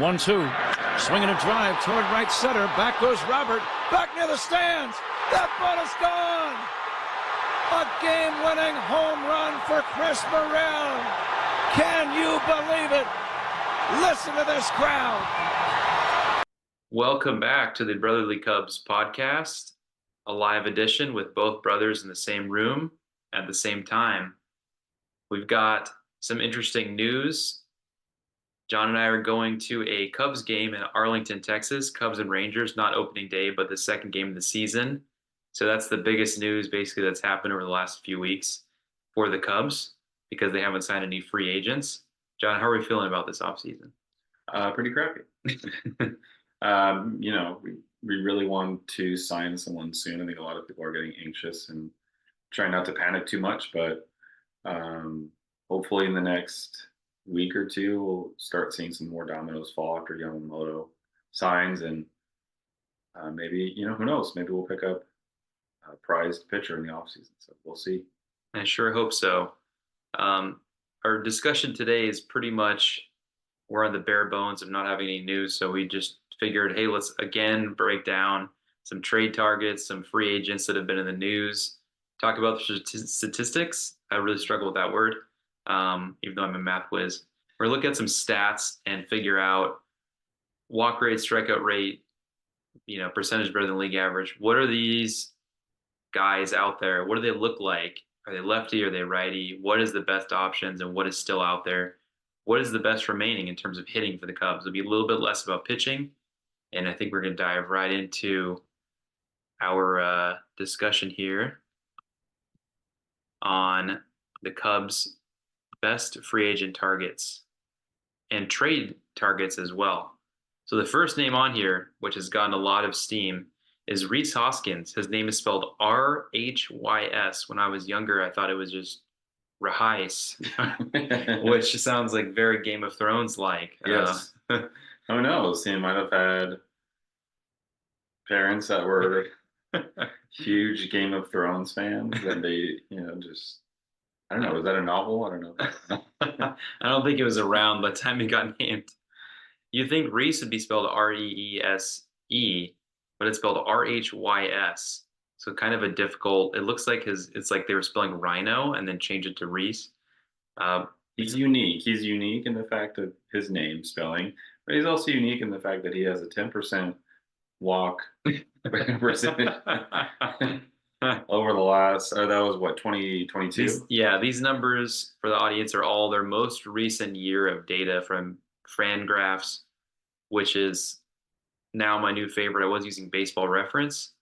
1-2, swinging a drive toward right center. Back goes Robert, back near the stands. That ball is gone. A game-winning home run for Chris Morel. Can you believe it? Listen to this crowd. Welcome back to the Brotherly Cubs podcast, a live edition with both brothers in the same room at the same time. We've got some interesting news. John and I are going to a Cubs game in Arlington, Texas. Cubs and Rangers, not opening day, but the second game of the season. So that's the biggest news basically that's happened over the last few weeks for the Cubs because they haven't signed any free agents. John, how are we feeling about this offseason? Pretty crappy. We really want to sign someone soon. I think a lot of people are getting anxious and trying not to panic too much, but hopefully in the next week or two, we'll start seeing some more dominoes fall after Yamamoto signs, and maybe, who knows? Maybe we'll pick up a prized pitcher in the offseason. So we'll see. I sure hope so. Our discussion today is pretty much we're on the bare bones of not having any news, so we just figured, hey, let's again break down some trade targets, some free agents that have been in the news, talk about the statistics. I really struggle with that word, even though I'm a math whiz. We're going to look at some stats and figure out walk rate, strikeout rate, percentage better than league average. What are these guys out there? What do they look like? Are they lefty? Are they righty? What is the best options and what is still out there? What is the best remaining in terms of hitting for the Cubs? It'll be a little bit less about pitching. And I think we're going to dive right into our discussion here on the Cubs' best free agent targets and trade targets as well. So the first name on here, which has gotten a lot of steam, is Rhys Hoskins. His name is spelled R-H-Y-S. When I was younger, I thought it was just Rhys, which sounds like very Game of Thrones-like. Yes. Who knows? He might have had parents that were huge Game of Thrones fans, and they, I don't know. Was that a novel? I don't know. I don't think it was around by the time it got named. You think Rhys would be spelled R-E-E-S-E, but it's spelled R-H-Y-S. So kind of a difficult, it looks like it's like they were spelling rhino and then change it to Rhys. He's unique. He's unique in the fact of his name spelling, but he's also unique in the fact that he has a 10% walk percentage over the last, that was what, 2022? These numbers for the audience are all their most recent year of data from Fangraphs, which is now my new favorite. I was using Baseball Reference,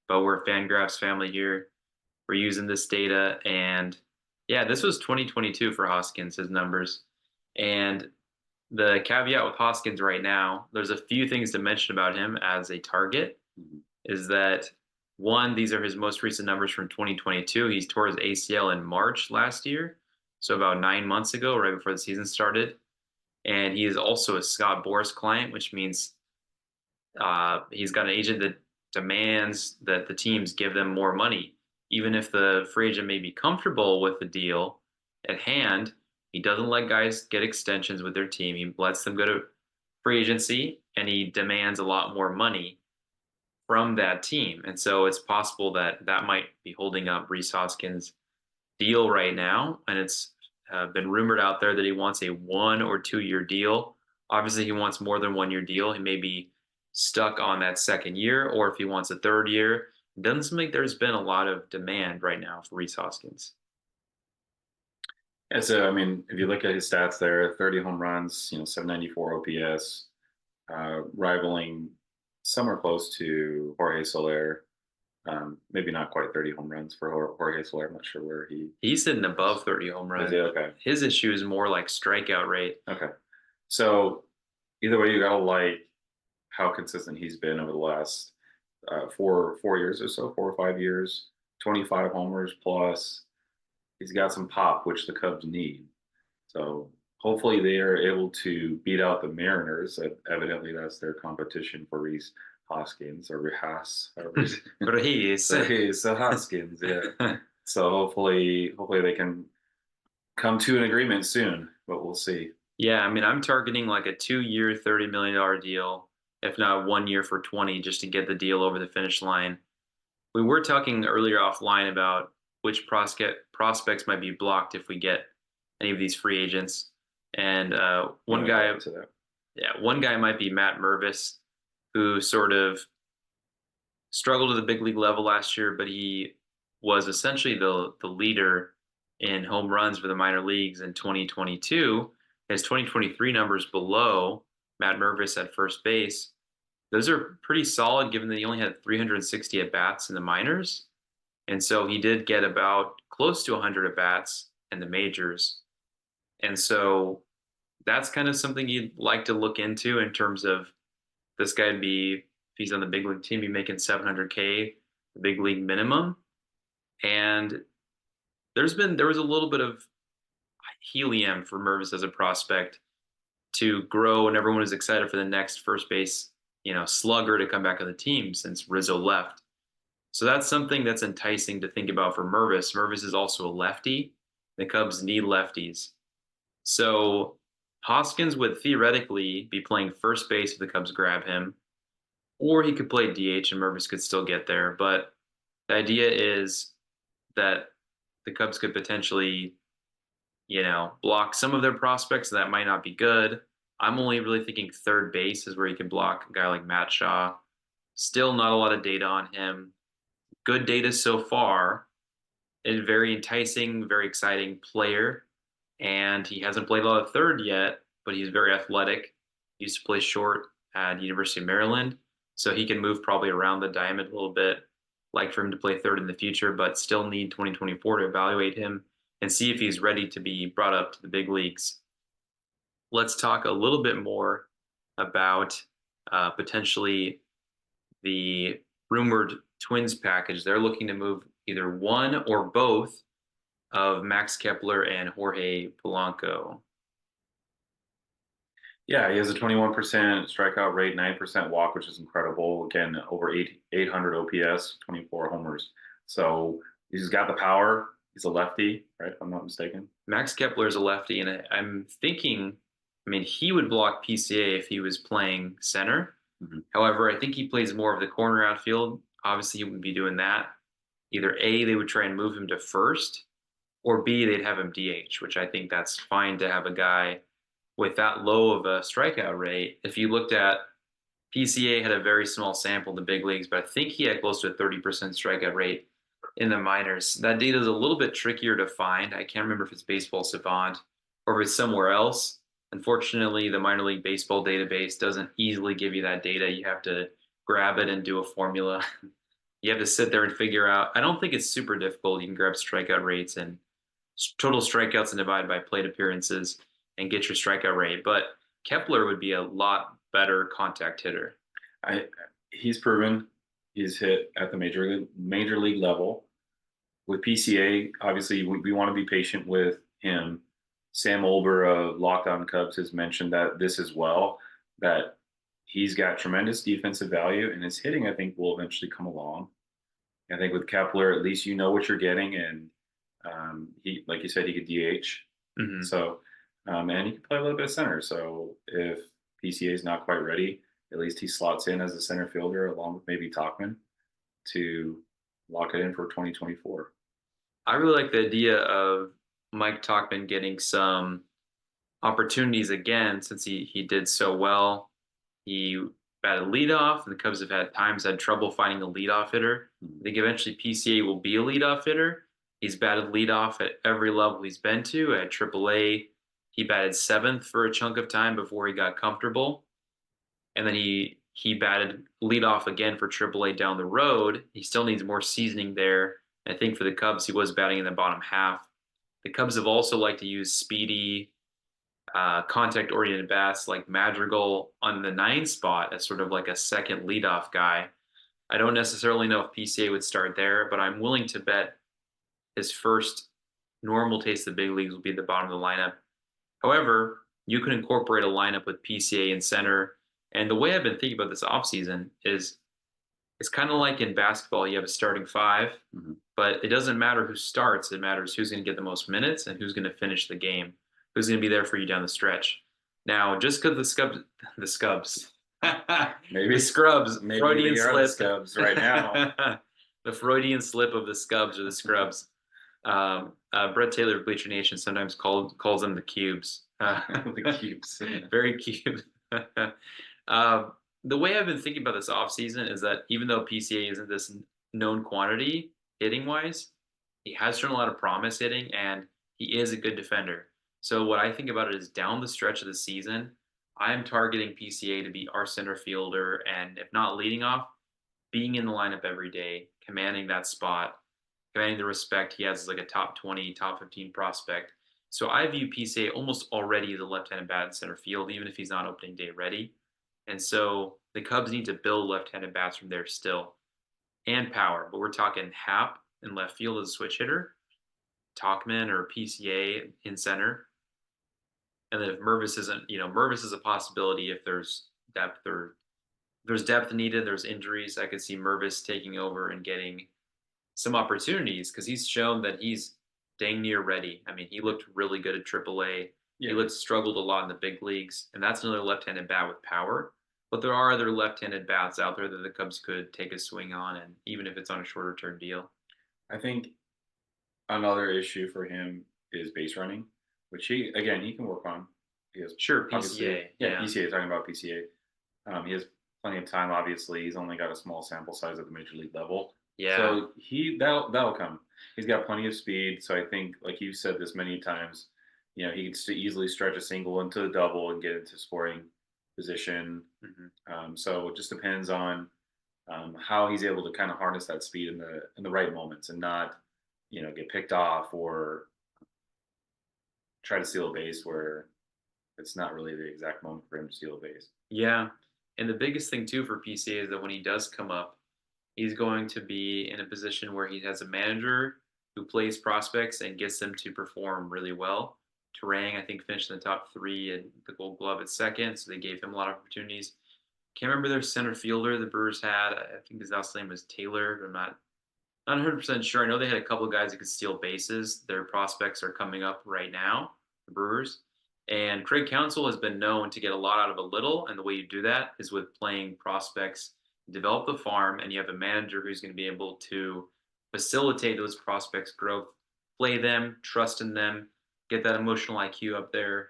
but we're a Fangraphs family here. We're using this data, and this was 2022 for Hoskins, his numbers. And the caveat with Hoskins right now, there's a few things to mention about him as a target, is that one, these are his most recent numbers from 2022. He tore his ACL in March last year, so about 9 months ago, right before the season started. And he is also a Scott Boras client, which means he's got an agent that demands that the teams give them more money. Even if the free agent may be comfortable with the deal at hand, he doesn't let guys get extensions with their team. He lets them go to free agency, and he demands a lot more money from that team. And so it's possible that that might be holding up Rhys Hoskins' deal right now. And it's been rumored out there that he wants a 1 or 2 year deal. Obviously, he wants more than 1 year deal. He may be stuck on that second year, or if he wants a third year. It doesn't seem like there's been a lot of demand right now for Rhys Hoskins. Yeah, so, if you look at his stats there, 30 home runs, 794 OPS, rivaling somewhere close to Jorge Soler. Maybe not quite 30 home runs for Jorge Soler. I'm not sure where he's sitting above 30 home runs. Is he? Okay. His issue is more like strikeout rate. Okay. So either way, you got to like how consistent he's been over the last 4 years or so, 4 or 5 years, 25 homers plus. He's got some pop, which the Cubs need. So hopefully they are able to beat out the Mariners. Evidently, that's their competition for Rhys Hoskins or Rhys Hoskins. Yeah. So hopefully they can come to an agreement soon, but we'll see. Yeah, I mean, I'm targeting like a 2-year, $30 million deal, if not 1 year for 20, just to get the deal over the finish line. We were talking earlier offline about which prospects might be blocked if we get any of these free agents. And one Yeah, I'll guy, add to that. yeah, one guy might be Matt Mervis, who sort of struggled at the big league level last year, but he was essentially the leader in home runs for the minor leagues in 2022. His 2023 numbers below Matt Mervis at first base. Those are pretty solid given that he only had 360 at bats in the minors. And so he did get about close to 100 at bats in the majors. And so that's kind of something you'd like to look into in terms of this guy to be, if he's on the big league team, be making 700K, the big league minimum. And there was a little bit of helium for Mervis as a prospect to grow, and everyone was excited for the next first base, slugger to come back on the team since Rizzo left. So that's something that's enticing to think about for Mervis. Mervis is also a lefty. The Cubs need lefties. So Hoskins would theoretically be playing first base if the Cubs grab him, or he could play DH and Mervis could still get there. But the idea is that the Cubs could potentially, block some of their prospects. That might not be good. I'm only really thinking third base is where you can block a guy like Matt Shaw. Still not a lot of data on him. Good data so far. A very enticing, very exciting player. And he hasn't played a lot of third yet, but he's very athletic. He used to play short at University of Maryland. So he can move probably around the diamond a little bit. Like for him to play third in the future, but still need 2024 to evaluate him and see if he's ready to be brought up to the big leagues. Let's talk a little bit more about potentially the rumored Twins package. They're looking to move either one or both of Max Kepler and Jorge Polanco. Yeah, he has a 21% strikeout rate, 9% walk, which is incredible. Again, over 800 OPS, 24 homers. So he's got the power. He's a lefty, right? If I'm not mistaken. Max Kepler is a lefty, and I'm thinking, I mean, he would block PCA if he was playing center. Mm-hmm. However, I think he plays more of the corner outfield. Obviously, he wouldn't be doing that. Either A, they would try and move him to first, or B, they'd have him DH, which I think that's fine to have a guy with that low of a strikeout rate. If you looked at PCA had a very small sample in the big leagues, but I think he had close to a 30% strikeout rate in the minors. That data is a little bit trickier to find. I can't remember if it's Baseball Savant or if it's somewhere else. Unfortunately, the minor league baseball database doesn't easily give you that data. You have to grab it and do a formula. You have to sit there and figure out. I don't think it's super difficult. You can grab strikeout rates and total strikeouts and divide by plate appearances and get your strikeout rate. But Kepler would be a lot better contact hitter. He's proven he's hit at the major league level. With PCA, obviously, we want to be patient with him. Sam Olber of Locked On Cubs has mentioned that this as well, that he's got tremendous defensive value, and his hitting, I think, will eventually come along. I think with Kepler, at least you know what you're getting, and he, like you said, he could DH. Mm-hmm. So, and he can play a little bit of center. So if PCA is not quite ready, at least he slots in as a center fielder along with maybe Tauchman to lock it in for 2024. I really like the idea of Mike Tauchman getting some opportunities again since he did so well. He batted leadoff, and the Cubs have had trouble finding a leadoff hitter. I think eventually PCA will be a leadoff hitter. He's batted leadoff at every level he's been to. At AAA, he batted seventh for a chunk of time before he got comfortable. And then he batted leadoff again for AAA down the road. He still needs more seasoning there. I think for the Cubs, he was batting in the bottom half. The Cubs have also liked to use speedy, contact-oriented bats like Madrigal on the 9 spot as sort of like a second leadoff guy. I don't necessarily know if PCA would start there, but I'm willing to bet his first normal taste of the big leagues will be the bottom of the lineup. However, you can incorporate a lineup with PCA in center. And the way I've been thinking about this offseason is it's kind of like in basketball, you have a starting 5, Mm-hmm. but it doesn't matter who starts. It matters who's going to get the most minutes and who's going to finish the game, who's going to be there for you down the stretch. Now, just because the Scubs, Maybe the Scrubs, maybe Freudian they are the slip, Cubs right now. the Freudian slip of the Scubs or the Scrubs. Brett Taylor of Bleacher Nation sometimes calls them the Cubes. The Cubes. Very cute. The way I've been thinking about this offseason is that even though PCA isn't this known quantity hitting wise, he has shown a lot of promise hitting and he is a good defender. So what I think about it is down the stretch of the season, I am targeting PCA to be our center fielder and if not leading off, being in the lineup every day, commanding that spot, commanding the respect he has as like a top 20, top 15 prospect. So I view PCA almost already as a left-handed bat in center field, even if he's not opening day ready. And so the Cubs need to build left-handed bats from there still and power. But we're talking Hap in left field as a switch hitter, Talkman or PCA in center. And then if Mervis isn't, Mervis is a possibility if there's depth or there's depth needed, there's injuries. I could see Mervis taking over and getting some opportunities because he's shown that he's dang near ready. I mean, he looked really good at AAA. Yeah. He struggled a lot in the big leagues, and that's another left-handed bat with power. But there are other left-handed bats out there that the Cubs could take a swing on, and even if it's on a shorter-term deal. I think another issue for him is base running, which he can work on. He has Sure, obviously- PCA. Yeah, PCA. Talking about PCA, he has plenty of time. Obviously, he's only got a small sample size at the major league level. Yeah. So that'll come. He's got plenty of speed. So I think, like you said this many times, he can easily stretch a single into a double and get into scoring position. Mm-hmm. So it just depends on how he's able to kind of harness that speed in the right moments and not, get picked off or try to steal a base where it's not really the exact moment for him to steal a base. Yeah. And the biggest thing, too, for PCA is that when he does come up, he's going to be in a position where he has a manager who plays prospects and gets them to perform really well. Terang, I think, finished in the top 3 and the Gold Glove at second, so they gave him a lot of opportunities. Can't remember their center fielder the Brewers had. I think his last name was Taylor. I'm not 100% sure. I know they had a couple of guys that could steal bases. Their prospects are coming up right now, the Brewers. And Craig Counsell has been known to get a lot out of a little, and the way you do that is with playing prospects, develop the farm, and you have a manager who's going to be able to facilitate those prospects' growth, play them, trust in them, get that emotional IQ up there.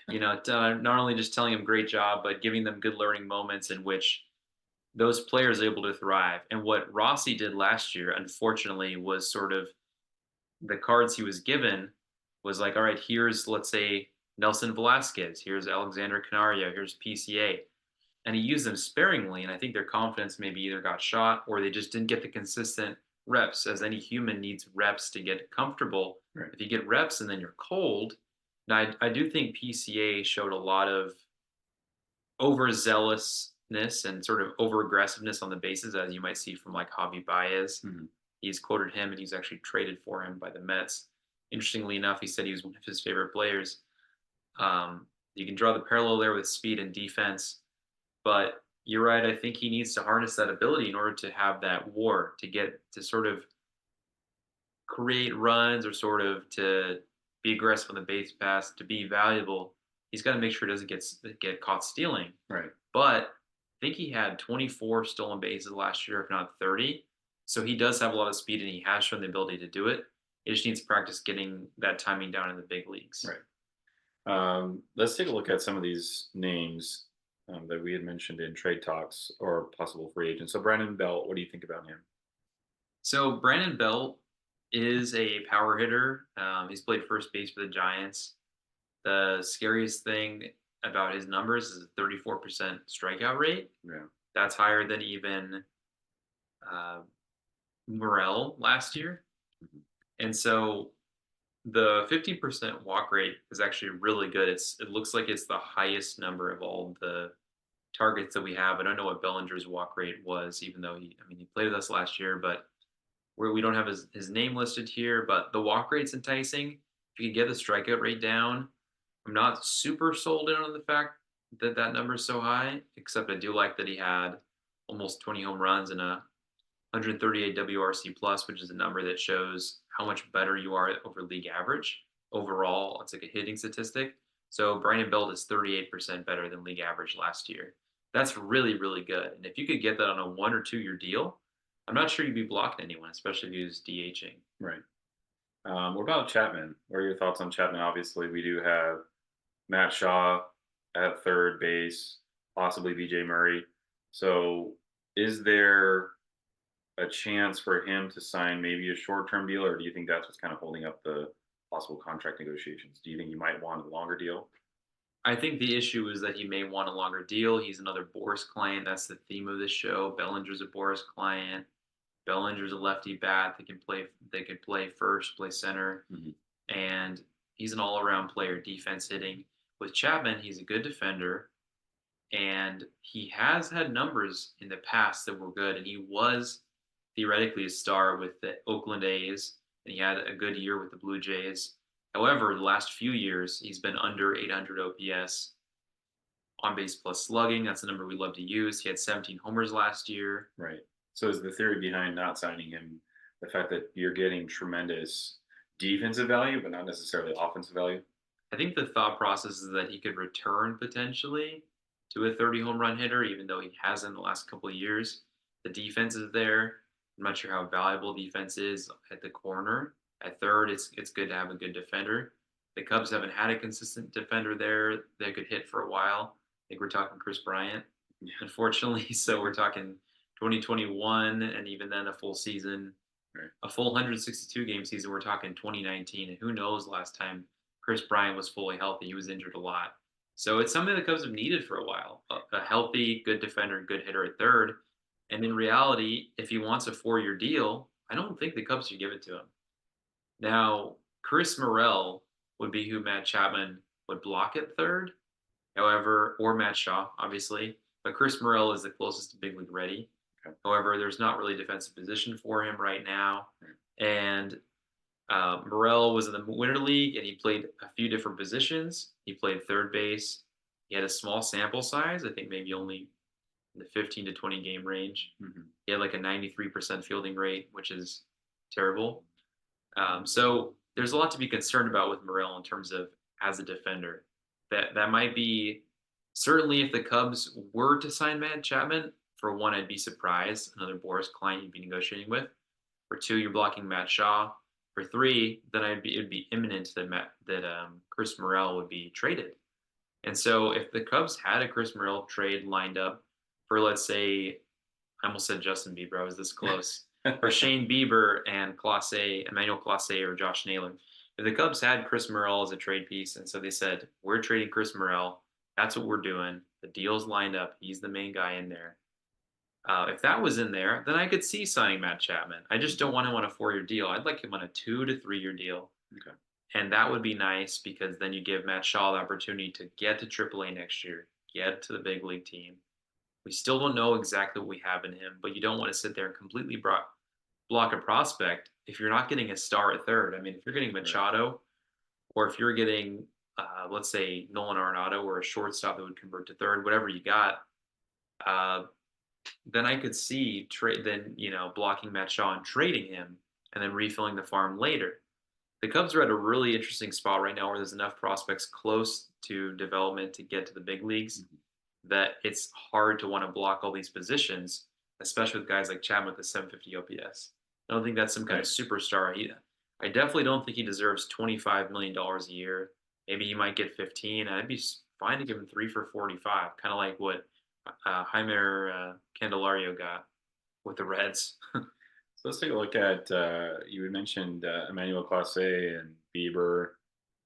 Not only just telling them great job, but giving them good learning moments in which those players are able to thrive. And what Rossi did last year, unfortunately, was sort of the cards he was given was like, all right, here's, let's say, Nelson Velasquez, here's Alexander Canario, here's PCA. And he used them sparingly, and I think their confidence maybe either got shot or they just didn't get the consistent reps, as any human needs reps to get comfortable. Right. If you get reps and then you're cold, now I do think PCA showed a lot of overzealousness and sort of over-aggressiveness on the bases, as you might see from like Javi Baez. Mm-hmm. He's quoted him, and he's actually traded for him by the Mets. Interestingly enough, he said he was one of his favorite players. You can draw the parallel there with speed and defense, but you're right. I think he needs to harness that ability in order to have that war, to get to sort of create runs or sort of to be aggressive on the base pass, to be valuable. He's got to make sure he doesn't get caught stealing. Right. But I think he had 24 stolen bases last year, if not 30. So he does have a lot of speed, and he has shown the ability to do it. He just needs to practice getting that timing down in the big leagues. Right. Let's take a look at some of these names that we had mentioned in trade talks or possible free agents. So Brandon Belt, what do you think about him? So Brandon Belt is a power hitter. He's played first base for the Giants. The scariest thing about his numbers is a 34% strikeout rate. Yeah. That's higher than even Morel last year. Mm-hmm. And so the 15% walk rate is actually really good. It looks like it's the highest number of all the targets that we have. I don't know what Bellinger's walk rate was, even though he played with us last year, but we don't have his name listed here. But the walk rate's enticing. If you can get the strikeout rate down, I'm not super sold in on the fact that that number is so high, except I do like that he had almost 20 home runs and a 138 WRC plus, which is a number that shows how much better you are over league average. Overall, it's like a hitting statistic. So Brandon Belt is 38% better than league average last year. That's really, really good. And if you could get that on a 1 or 2 year deal, I'm not sure you'd be blocking anyone, especially if he was DHing. Right. What about Chapman? What are your thoughts on Chapman? Obviously, we do have Matt Shaw at third base, possibly BJ Murray. So, is there a chance for him to sign maybe a short-term deal, or do you think that's what's kind of holding up the possible contract negotiations? Do you think he might want a longer deal? I think the issue is that he may want a longer deal. He's another Boris client. That's the theme of this show. Bellinger's a Boris client. Bellinger's a lefty bat that can play. They could play first, play center, Mhm. and he's an all-around player, defense hitting. With Chapman, he's a good defender, and he has had numbers in the past that were good, and he was theoretically a star with the Oakland A's, and he had a good year with the Blue Jays. However, the last few years, he's been under 800 OPS, on base plus slugging. That's the number we love to use. He had 17 homers last year. Right. So, is the theory behind not signing him the fact that you're getting tremendous defensive value, but not necessarily offensive value? I think the thought process is that he could return potentially to a 30 home run hitter, even though he hasn't in the last couple of years. The defense is there. I'm not sure how valuable defense is at the corner. At third, it's good to have a good defender. The Cubs haven't had a consistent defender there that could hit for a while. I think we're talking Chris Bryant, unfortunately. So we're talking 2021, and even then a full season, Right. a full 162 game season. We're talking 2019, and who knows last time Chris Bryant was fully healthy. He was injured a lot. So it's something the Cubs have needed for a while. A healthy, good defender, good hitter at third. And in reality, if he wants a 4 year deal, I don't think the Cubs should give it to him. Now, Chris Morel would be who Matt Chapman would block at third. However, or Matt Shaw, obviously. But Chris Morel is the closest to big league ready. Okay. However, there's not really a defensive position for him right now. And Morel was in the Winter League, and he played a few different positions. He played third base. He had a small sample size, I think maybe only in the 15 to 20 game range. Mm-hmm. He had like a 93% fielding rate, which is terrible. So there's a lot to be concerned about with Morel in terms of as a defender. That might be certainly if the Cubs were to sign Matt Chapman. For one, I'd be surprised. Another Boris client you'd be negotiating with. For two, you're blocking Matt Shaw. For three, then it'd be imminent that Chris Morel would be traded. And so if the Cubs had a Chris Morel trade lined up for, let's say, I almost said Justin Bieber, I was this close, for Shane Bieber and Emmanuel Clase or Josh Naylor. If the Cubs had Chris Morel as a trade piece, and so they said, we're trading Chris Morel, that's what we're doing. The deal's lined up. He's the main guy in there. If that was in there, then I could see signing Matt Chapman. I just don't want him on a 4 year deal. I'd like him on a 2 to 3 year deal. Okay. And that would be nice because then you give Matt Shaw the opportunity to get to AAA next year, get to the big league team. We still don't know exactly what we have in him, but you don't want to sit there and completely block a prospect if you're not getting a star at third. I mean, if you're getting Machado, or if you're getting, let's say, Nolan Arenado or a shortstop that would convert to third, whatever you got, then I could see blocking Matt Shaw and trading him and then refilling the farm later. The Cubs are at a really interesting spot right now where there's enough prospects close to development to get to the big leagues that it's hard to want to block all these positions, especially with guys like Chapman with the 750 OPS. I don't think that's some kind of superstar. I definitely don't think he deserves $25 million a year. Maybe he might get 15. I'd be fine to give him 3 for 45, kind of like what Jeimer Candelario got with the Reds. So let's take a look at, you had mentioned Emmanuel Clase and Bieber,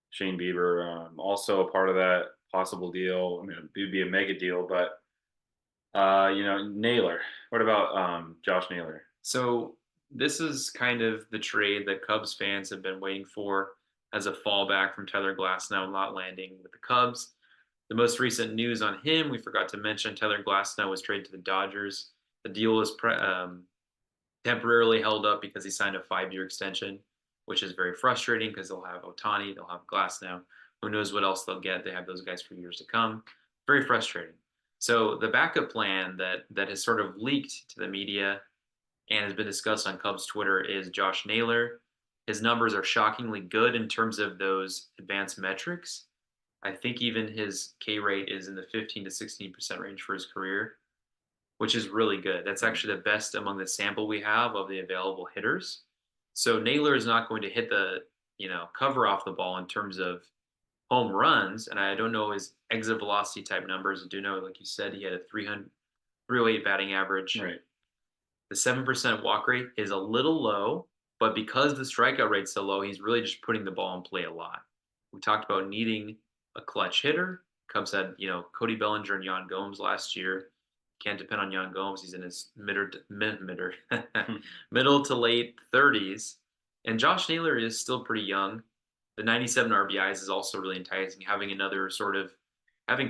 Shane Bieber, also a part of that possible deal. I mean, it would be a mega deal, but, Naylor. What about Josh Naylor? So this is kind of the trade that Cubs fans have been waiting for as a fallback from Tyler Glasnow not landing with the Cubs. The most recent news on him, we forgot to mention, Tyler Glasnow was traded to the Dodgers. The deal was temporarily held up because he signed a 5-year extension, which is very frustrating because they'll have Ohtani, they'll have Glasnow. Who knows what else they'll get? They have those guys for years to come. Very frustrating. So the backup plan that has sort of leaked to the media and has been discussed on Cubs Twitter is Josh Naylor. His numbers are shockingly good in terms of those advanced metrics. I think even his K rate is in the 15 to 16% range for his career, which is really good. That's actually the best among the sample we have of the available hitters. So Naylor is not going to hit the, cover off the ball in terms of home runs, and I don't know his exit velocity type numbers. I do know, like you said, he had a 308 batting average. Right. The 7% walk rate is a little low, but because the strikeout rate's so low, he's really just putting the ball in play a lot. We talked about needing a clutch hitter. Cubs had, Cody Bellinger and Yan Gomes last year. Can't depend on Yan Gomes. He's in his middle to late 30s. And Josh Naylor is still pretty young. The 97 RBIs is also really enticing. Having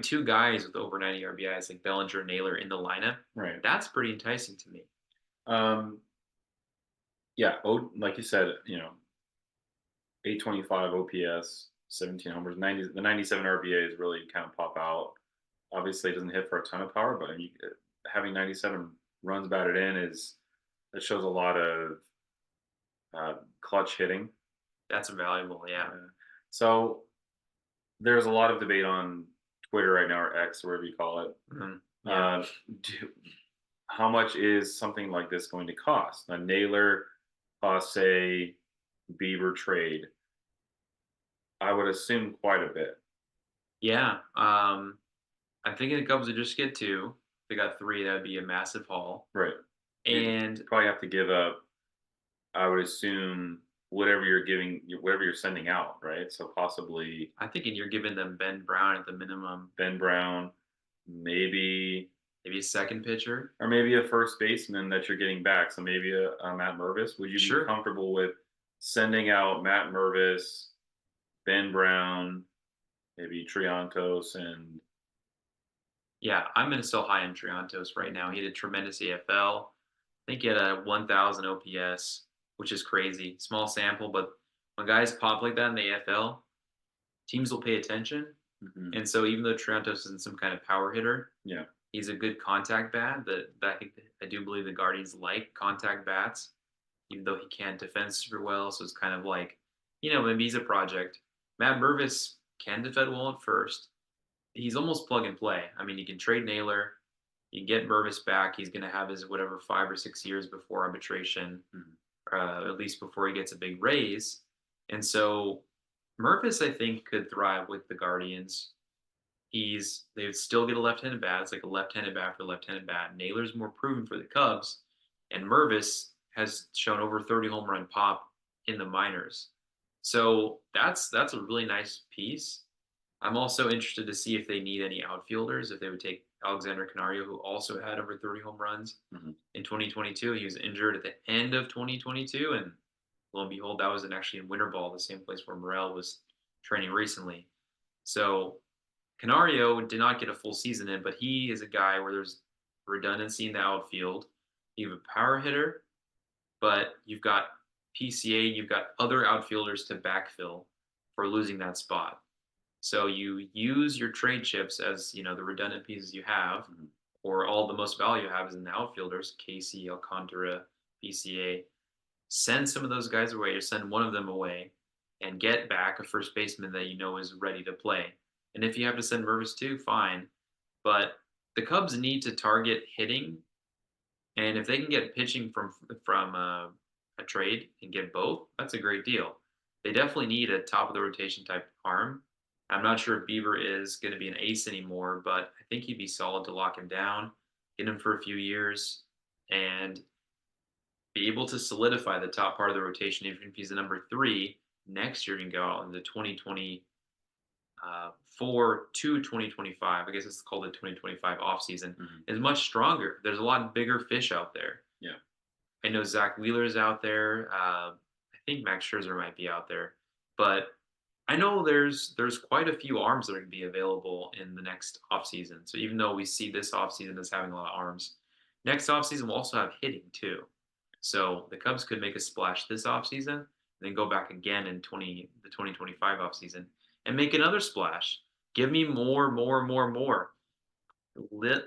two guys with over 90 RBIs like Bellinger and Naylor in the lineup, Right. that's pretty enticing to me. Yeah. Like you said, 825 OPS, 17 homers, the 97 RBAs really kind of pop out. Obviously, it doesn't hit for a ton of power, but having 97 runs batted in that shows a lot of clutch hitting. That's valuable, yeah. So there's a lot of debate on Twitter right now, or X, or whatever you call it. Yeah. How much is something like this going to cost? A Naylor costs, say, Bieber trade. I would assume quite a bit. Yeah. I'm thinking the Cubs would just get two. If they got three, that would be a massive haul. Right. And You'd probably have to give up, I would assume, whatever you're sending out, right? So possibly I'm thinking you're giving them Ben Brown at the minimum. Ben Brown, maybe a second pitcher. Or maybe a first baseman that you're getting back. So maybe a Matt Mervis. Would you Sure. be comfortable with sending out Matt Mervis, Ben Brown, maybe Triantos, and Yeah, I'm going to still high on Triantos right now. He had a tremendous AFL. I think he had a 1,000 OPS, which is crazy. Small sample, but when guys pop like that in the AFL, teams will pay attention. And so even though Triantos isn't some kind of power hitter, yeah, he's a good contact bat. I do believe the Guardians like contact bats, even though he can't defend super well. So it's kind of like, maybe he's a project. Matt Mervis can defend well at first. He's almost plug and play. I mean, you can trade Naylor, you can get Mervis back. He's going to have his 5 or 6 years before arbitration, at least before he gets a big raise. And so Mervis, I think, could thrive with the Guardians. They still get a left-handed bat. It's like a left-handed bat for a left-handed bat. Naylor's more proven for the Cubs, and Mervis has shown over 30 home run pop in the minors. So that's a really nice piece. I'm also interested to see if they need any outfielders, if they would take Alexander Canario, who also had over 30 home runs in 2022. He was injured at the end of 2022, and lo and behold, that was actually in winter ball, the same place where Morel was training recently. So Canario did not get a full season in, but he is a guy where there's redundancy in the outfield. You have a power hitter, but you've got PCA, you've got other outfielders to backfill for losing that spot. So you use your trade chips as, the redundant pieces you have, or all the most value you have is in the outfielders, Casey, Alcantara, PCA. Send some of those guys away, or send one of them away, and get back a first baseman that is ready to play. And if you have to send Mervis too, fine. But the Cubs need to target hitting, and if they can get pitching from a trade and get both, that's a great deal. They definitely need a top of the rotation type arm. I'm not sure if Bieber is going to be an ace anymore, but I think he'd be solid to lock him down, get him for a few years, and be able to solidify the top part of the rotation. Even if he's the number 3 next year, and go out in the 2024 to 2025. I guess it's called the 2025 offseason. Is much stronger. There's a lot bigger fish out there. Yeah, I know Zach Wheeler's out there. I think Max Scherzer might be out there, but I know there's quite a few arms that are going to be available in the next offseason. So even though we see this offseason as having a lot of arms, next offseason we'll also have hitting too. So the Cubs could make a splash this offseason, and then go back again in the 2025 offseason and make another splash. Give me more.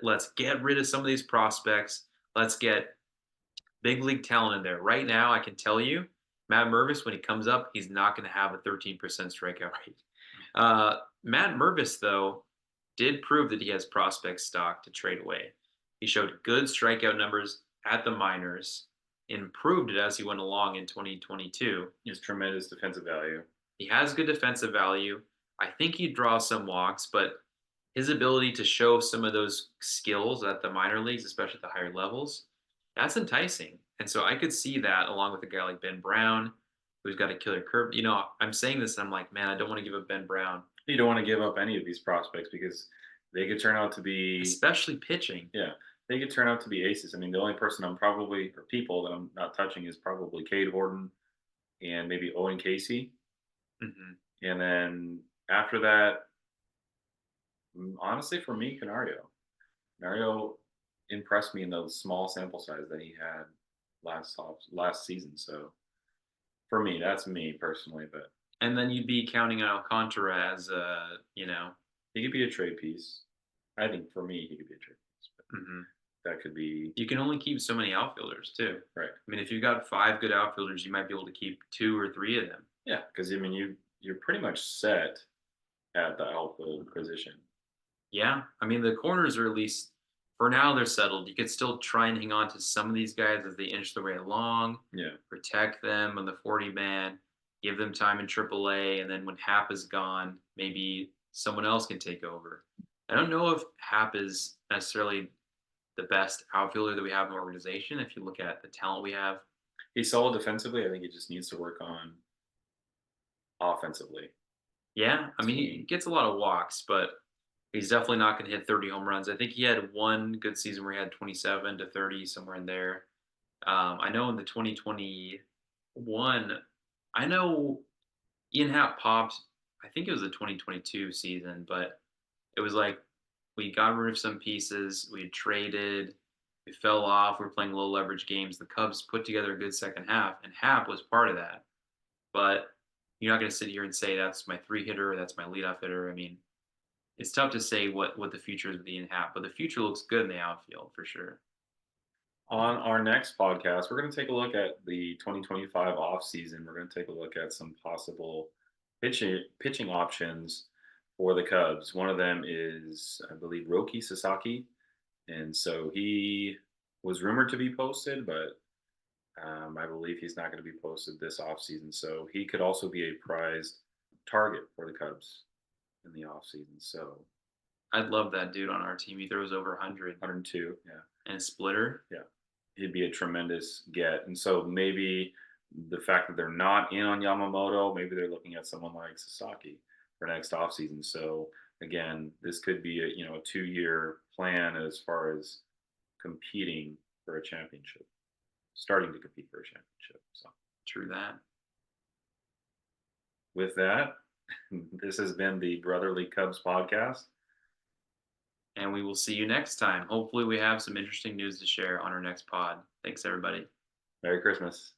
Let's get rid of some of these prospects. Let's get big league talent in there. Right now, I can tell you, Matt Mervis, when he comes up, he's not going to have a 13% strikeout rate. Matt Mervis, though, did prove that he has prospect stock to trade away. He showed good strikeout numbers at the minors, improved it as he went along in 2022. He has tremendous defensive value. He has good defensive value. I think he draws some walks, but his ability to show some of those skills at the minor leagues, especially at the higher levels, that's enticing. And so I could see that along with a guy like Ben Brown, who's got a killer curve. I'm saying this and I'm like, man, I don't want to give up Ben Brown, You don't want to give up any of these prospects because they could turn out to be, especially pitching. yeah, they could turn out to be aces. I mean, the only person I'm probably, or people that I'm not touching is probably Cade Horton and maybe Owen Casey. Hmm. And then after that, honestly, for me, Canario. Canario impressed me in the small sample size that he had last season. So for me, that's me personally, but And then you'd be counting on Alcantara as he could be a trade piece. I think for me, he could be a trade piece. But mhm. that could be You can only keep so many outfielders too. right. I mean, if you've got 5 good outfielders, you might be able to keep 2 or 3 of them. Yeah, because I mean, you're pretty much set at the outfield position. Yeah, I mean the corners are at least for now they're settled. You could still try and hang on to some of these guys as they inch their way along, Yeah, protect them on the 40 man, give them time in AAA, and then when Hap is gone, maybe someone else can take over. I don't know if Hap is necessarily the best outfielder that we have in the organization. If you look at the talent we have, he's solid defensively. I think he just needs to work on offensively. yeah, I mean he Swinging. gets a lot of walks, but he's definitely not going to hit 30 home runs. I think he had one good season where he had 27 to 30 somewhere in there. I know in the 2021, I know Ian Happ popped. I think it was the 2022 season, but it was like we got rid of some pieces. We had traded. We fell off. We were playing low leverage games. The Cubs put together a good second half, and Happ was part of that. But you're not going to sit here and say that's my 3 hitter, that's my leadoff hitter. I mean, it's tough to say what the future is with Ian Happ, but the future looks good in the outfield for sure. On our next podcast, we're going to take a look at the 2025 off season. We're going to take a look at some possible pitching options for the Cubs. One of them is, I believe, Roki Sasaki, and so he was rumored to be posted, but I believe he's not going to be posted this offseason. So he could also be a prized target for the Cubs in the offseason. So I'd love that dude on our team. He throws over 100 102, yeah. and a splitter. Yeah. He'd be a tremendous get. And so maybe the fact that they're not in on Yamamoto, maybe they're looking at someone like Sasaki for next offseason. So again, this could be a 2-year plan as far as competing for a championship, starting to compete for a championship. So True that. with that, this has been the Brotherly Cubs podcast. And we will see you next time. Hopefully, we have some interesting news to share on our next pod. Thanks, everybody. Merry Christmas.